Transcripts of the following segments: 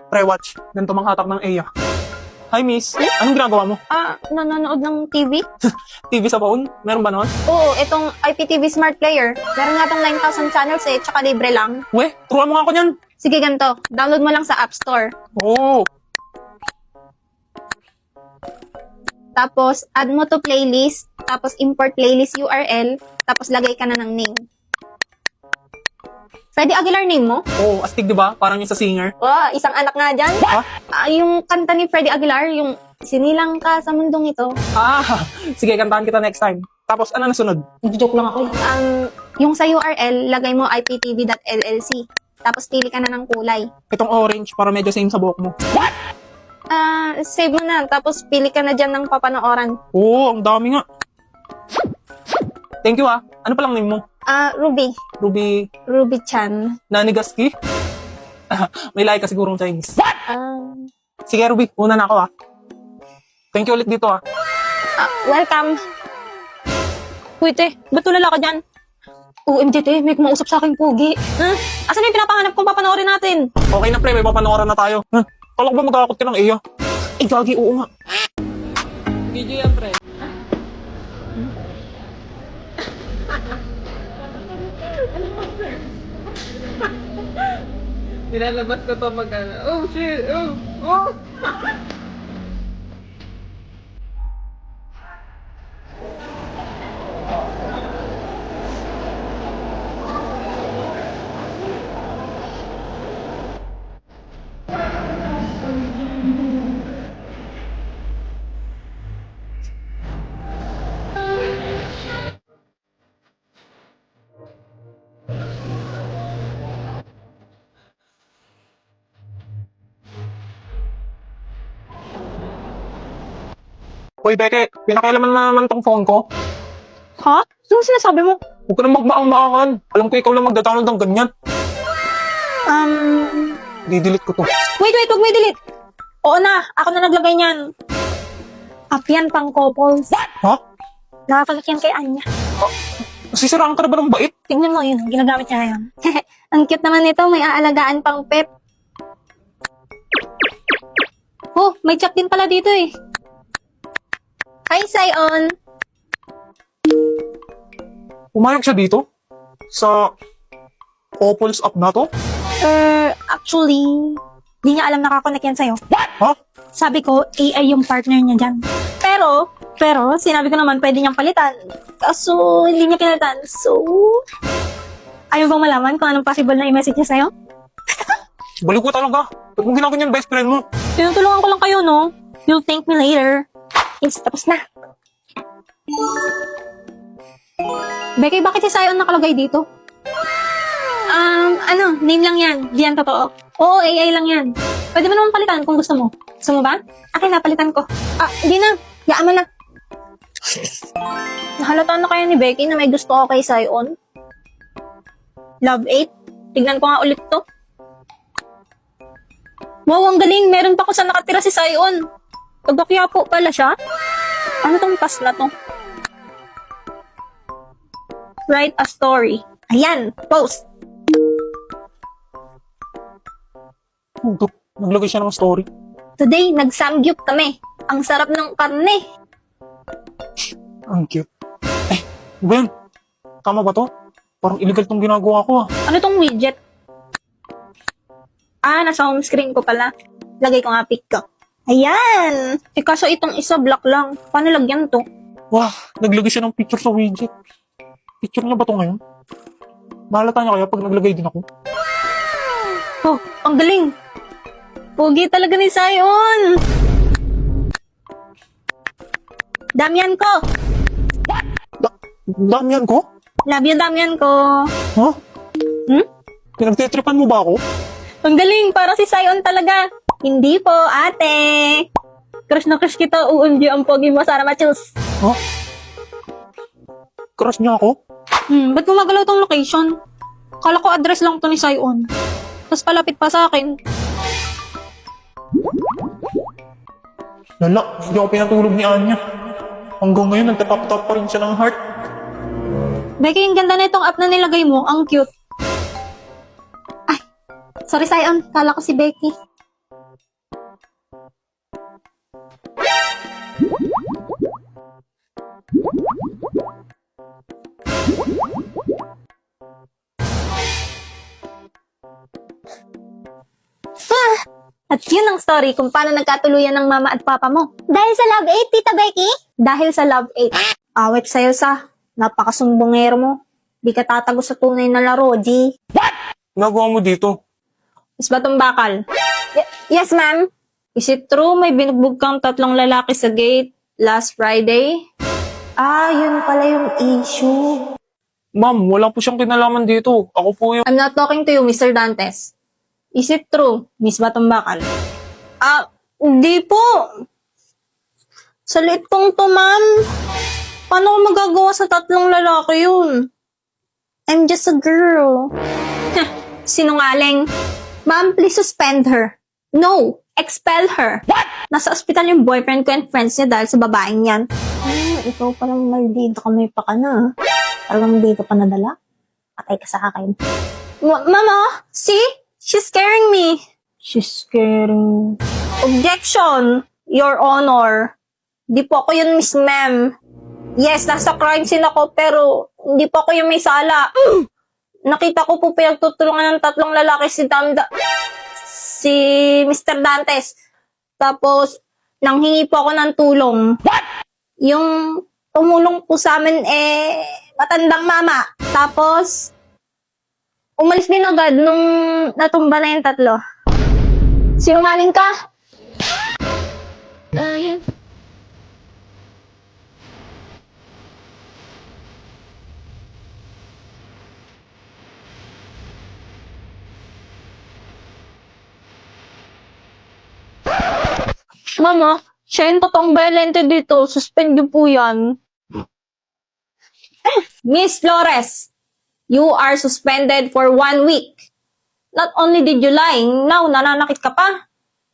Pre-watch. Ganito mang hatak ng Eya. Hi, miss. Anong ginagawa mo? Nanonood ng TV? TV sa phone? Meron ba nun? Oo, itong IPTV Smart Player. Meron nga tong 9,000 channels tsaka libre lang. We, turuan mo nga ako niyan. Sige, ganito. Download mo lang sa App Store. Oo. Tapos, add mo to playlist. Tapos, import playlist URL. Tapos, lagay ka na ng name. Freddy Aguilar name mo? Oo, astig diba? Parang yung sa singer. Wow, isang anak nga dyan. Ha? Yung kanta ni Freddy Aguilar, yung sinilang ka sa mundong ito. Sige, kantahan kita next time. Tapos, ano nasunod? Joke lang ako yung sa URL, lagay mo iptv.llc. Tapos, pili ka na ng kulay. Itong orange para medyo same sa buhok mo. Save mo na. Tapos, pili ka na dyan ng papanooran. Oo, ang dami nga. Thank you ah. Ano palang name mo? Ruby. Ruby Chan. Nanigaski? May lahi ka sigurong Chinese. Um, Sige Ruby, una na ako ah. Thank you ulit dito ah. Welcome. Uy, te, ba't tulala ka dyan? OMG, te, may kumausap sa aking pugi. Asan yung pinapanganap kong papanoorin natin? Okay na pre, may papanooran na tayo. Kala ko ba magkakakot ka ng Eya? Eh gagi, oo nga. Video yan, pre. Nilalabas ko to mag ano. Oh, shit! Oh! Oh! Hoy Beke, pinakailaman na naman tong phone ko. Ha? Ano sinasabi mo? Huwag ka na magmaang-maangan. Alam ko ikaw lang magda-download ng ganyan. Didelete ko to. Wait, huwag mo i-delete. Oo na, ako na naglagay niyan. App yan pang couples. Ha? Nakakagak yan kay Anya. Sisiraan ka na ba ng bait? Tingnan mo yun, ginagamit niya ngayon. Ang cute naman nito, may aalagaan pang pet. Oh, may chat din pala dito eh. Hi, Sion! Pumayag siya dito? Sa couples app na to? Actually, di niya alam nakakonect yan sa'yo. Ha? Sabi ko, AI yung partner niya dyan. Pero, sinabi ko naman pwede niyang palitan. Kaso, hindi niya pinalitan. So, ayaw bang malaman kung anong possible na i-message niya sa'yo? Baliw ko talaga. Ba't mo ginaganyan best friend mo? Tinutulungan ko lang kayo, no? You'll thank me later. Yes, tapos na. Becky, bakit si Sion nakalagay dito? Name lang yan. Di yan totoo. Oo, AI lang yan. Pwede mo naman palitan kung gusto mo. Gusto mo ba? Akin na, palitan ko. Hindi na. Yaan mo na. Nahalata na kaya ni Becky na may gusto ko kay Sion? Love 8? Tignan ko nga ulit to. Wow, ang galing. Meron pa ko sa nakatira si Sion. Taga po pala siya. Ano tong task na to? Write a story. Ayan, post. Naglagay siya ng story. Today, nag-samgyup kami. Ang sarap ng karne. Ang cute. Ben, tama ba to? Parang illegal tong ginagawa ko ah. Ano tong widget? Nasa home screen ko pala. Lagay ko nga pic ko. Ayan! Kaso itong isa black lang. Paano lagyan to? Wah, naglagay siya ng picture sa widget. Picture niya ba to ngayon? Mahalata niya kaya pag naglagay din ako? Oh, ang galing! Pugi talaga ni Sion! Damian ko! Damian ko? Love you, Damian ko! Ha? Hmm? Pinagtitripan mo ba ako? Ang galing! Para si Sion talaga! Hindi po, ate! Crush na crush kita, OMG, ang pogi mo, Sarah Machos! Ha? Crush niya ako? Ba't gumagalaw tong location? Kala ko address lang to ni Sion. Tapos palapit pa sa akin. Lala, hindi ako pinatulog ni Anya. Hanggang ngayon, nagtatap-tap pa rin siya ng heart. Becky, yung ganda na itong app na nilagay mo. Ang cute. Ay, sorry Sion. Kala ko si Becky. At yun ang story kung paano nagkatuluyan ng mama at papa mo. Dahil sa Love 8, Tita Becky? Dahil sa Love 8. Awit sa'yo sa napakasumbongero mo. Di ka tatago sa tunay na laro, G. Nagawa mo dito? Is ba tong bakal? Yes, ma'am. Is it true may binugbog kang 3 lalaki sa gate last Friday? Ah, yun pala yung issue. Ma'am, wala po siyang kinalaman dito. Ako po yung... I'm not talking to you, Mr. Dantes. Is it true, Miss Batumbakal? Ah, hindi po. Sa liit kong to, ma'am. Paano ko magagawa sa 3 lalaki yun? I'm just a girl. Sinungaling. Ma'am, please suspend her. No, expel her. What? Nasa ospital yung boyfriend ko and friends niya dahil sa babaeng yan. Ikaw palang maldito ka, may paka na. Talagang dito pa nadala? Patay ka sa akin. Mama, see? She's scaring me. She's scaring... Objection, Your Honor. Di po ako yun, Miss Ma'am. Yes, nasa crime scene ako, pero hindi po ako yung may sala. Nakita ko po pinagtutulungan ng 3 lalaki si Mr. Dantes. Tapos, nanghingi po ako ng tulong. What? Yung tumulong po sa amin, matandang mama. Tapos, umalis din agad nung natumba na yung 3. Sinungaling ka? Mama, siya yung totoong violente dito. Suspend niyo po yan. Miss Flores, you are suspended for 1 week. Not only did you lie, now nananakit ka pa.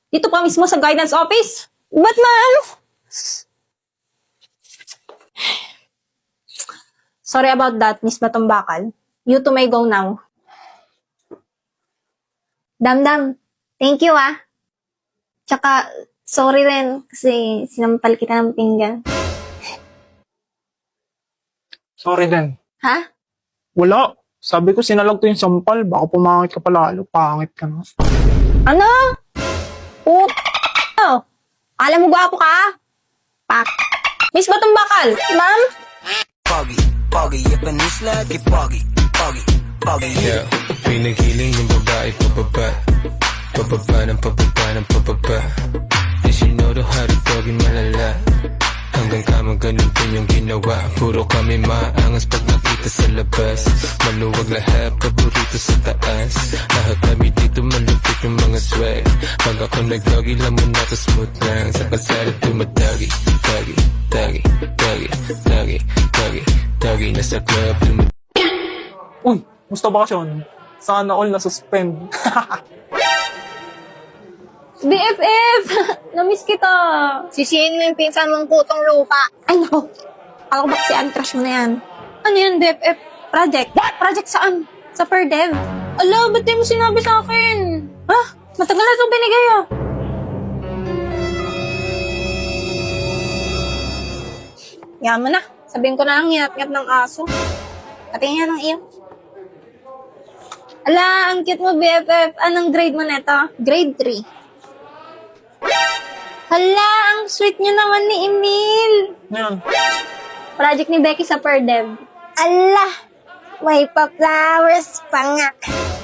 Dito pa mismo sa guidance office. But ma'am? Sorry about that, Miss Batumbakal. You two may go now. Damdam, thank you ah. Tsaka, sorry rin kasi sinampal kita ng pinggan. Sorry din. Ha? Wala. Sabi ko sinalag ko yung sampal. Baka pumangit ka palalo. Pangit ka na. Ano? Oh, alam mo gwapo ka? Pak. Miss Batumbakal, ma'am? Pogi, pogi, Japanese lagi pogi, pogi, pogi. Yeah, pinigiling yung babae pababa. Pababa ng pababa ng pababa. And she know the how to doggy malala. Hanggang kama ganun din yung ginawa. Puro kami maangas pag nakita sa labas. Maluwag lahat, paborito sa taas. Lahat kami dito malupit yung mga swag. Pag ako nag-doggy, lamon na to smooth lang. Sa kalsada tumatagi, tagi, tagi, tagi, tagi, tagi, tagi. Nasa club tumatagi. Uy, musta bakasyon? Sana all na-suspend. BFF! Namiss kita. Sisihin mo yung pinsan mong putong lupa. Ay, nako. Ako ba si crush mo na yan? Ano yan, BFF? Project? Project saan? Sa Ferdev? Ala, ba't di mo sinabi sa akin? Ha? Matagal na itong binigay ah. Yan mo na. Sabihin ko na lang ngiyat-ngiyat ng aso. Patingin nga ng iyo. Ala, ang cute mo, BFF. Anong grade mo neto? Grade 3. Hala, ang sweet niyo naman ni Emil. Ngayon, Project ni Becky sa Ferdev. Ala, may pa-flowers pa nga.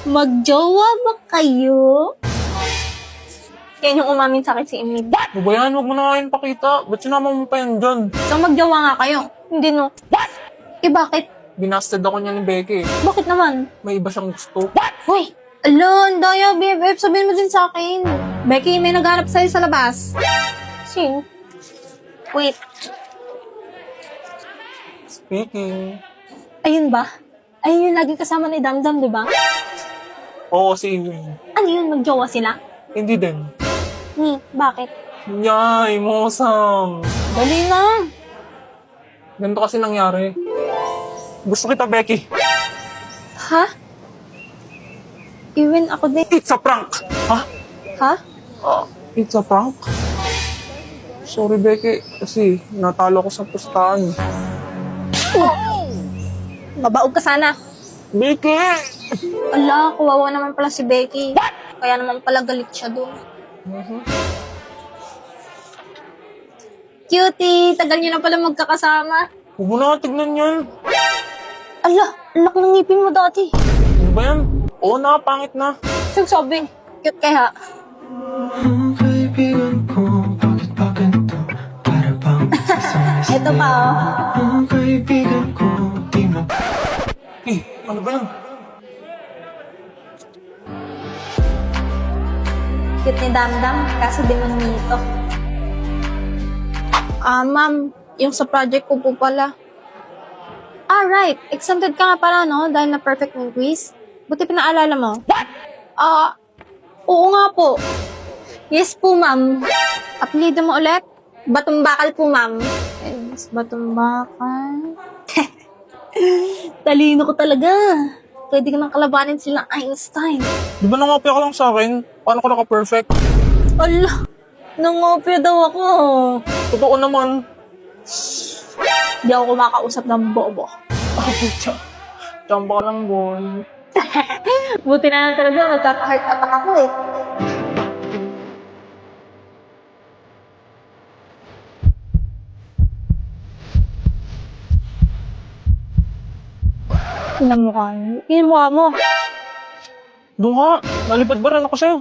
Magjowa ba kayo? Yan yung umamin sa akin si Emil. babayan, huwag mo na kayo pakita. Ba't sinama mo pa yan dyan? So magjowa nga kayo? Hindi no. Eh bakit? Binasted ako niya ni Becky. Bakit naman? May iba siyang gusto. Hoy! Ala, ang daya, BFF. Sabihin mo din sa akin. Becky, may naghanap sa'yo sa labas. Sino? Wait. Speaking. Ayun ba? Ayun yung laging kasama ni Damdam, di ba? Oo, si Ingrid. Ano yun? Magjowa sila? Hindi din. Bakit? Yay, mosang. Dali na. Ganito kasi nangyari. Gusto kita, Becky. Ha? Iwin ako din. It's a prank. Ha? Ha? It's a prank? Sorry, Becky. Kasi natalo ko sa pustahan. Mabaog ka sana. Becky! Ala, kawawa naman pala si Becky. Kaya naman pala galit siya doon. Cutie, tagal niyo na pala magkakasama. Huwag mo na tignan yan. Ala, ang laki ng ngipin mo dati. Ano ba yan? Oo na, pangit na. Sabi, cute kaya. kaibigan ko, bakit ba ganito? Para bang Ito pa, oh. kaibigan ko, di mo Ano ba yan? Cute ni Damdam, kaso di man nito. Ma'am, yung sa project ko po pala. Right. Exempted ka nga pala, no? Dahil na perfect ng quiz. Buti pinaalala mo. Oo nga po. Yes po, ma'am. Apelido mo ulit? Batumbakal po, ma'am. Yes, Batumbakal. Talino ko talaga. Pwede ka nang kalabanin silang Einstein. Di ba nangopya ka lang sa akin? Paano ko naka-perfect? Ala, nangopya daw ako. Totoo naman. Di ako kumakausap ng bobo. Tsamba ka lang, boy. Buti na lang talaga, magkaka-heart attack ako eh. Ilang mukha mo? Ilang mukha mo? Doon ka. Nalipad ba rin ako sa'yo?